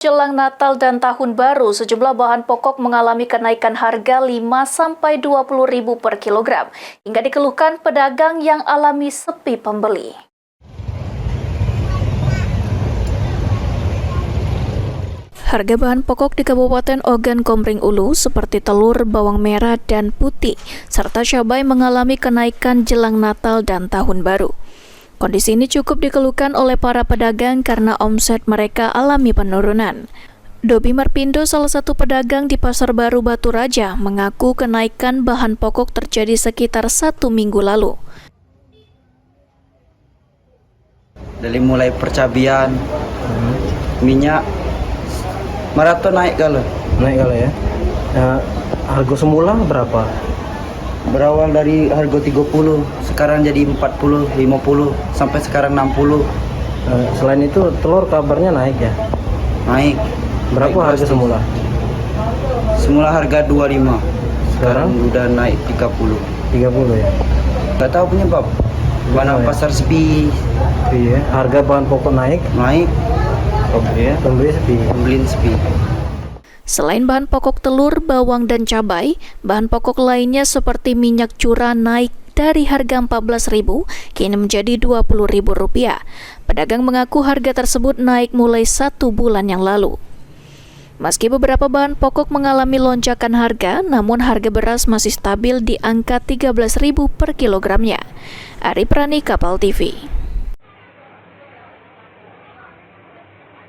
Jelang Natal dan Tahun Baru, sejumlah bahan pokok mengalami kenaikan harga 5–20 ribu per kilogram, hingga dikeluhkan pedagang yang alami sepi pembeli. Harga bahan pokok di Kabupaten Ogan Komering Ulu seperti telur, bawang merah, dan putih, serta cabai mengalami kenaikan jelang Natal dan Tahun Baru. Kondisi ini cukup dikeluhkan oleh para pedagang karena omset mereka alami penurunan. Dobi Marpindo, salah satu pedagang di Pasar Baru Batu Raja, mengaku kenaikan bahan pokok terjadi sekitar 1 minggu lalu. Dari mulai percabian, minyak, maraton naik kalau ya. Harga semula berapa? berawal dari harga 30, sekarang jadi 40, 50, sampai sekarang 60. Selain itu telur kabarnya naik ya? Naik. Berapa naik harga drastis. semula? Harga 25, sekarang udah naik 30. 30 ya? Gak tahu penyebab. Mana pasar sepi. Iya. Harga bahan pokok naik? Naik. Pembeli sepi. Pembelian sepi. Selain bahan pokok telur, bawang, dan cabai, bahan pokok lainnya seperti minyak curah naik dari harga Rp14.000 kini menjadi Rp20.000. Pedagang mengaku harga tersebut naik mulai 1 bulan yang lalu. Meski beberapa bahan pokok mengalami lonjakan harga, namun harga beras masih stabil di angka Rp13.000 per kilogramnya. Ari Prani, Kapal TV.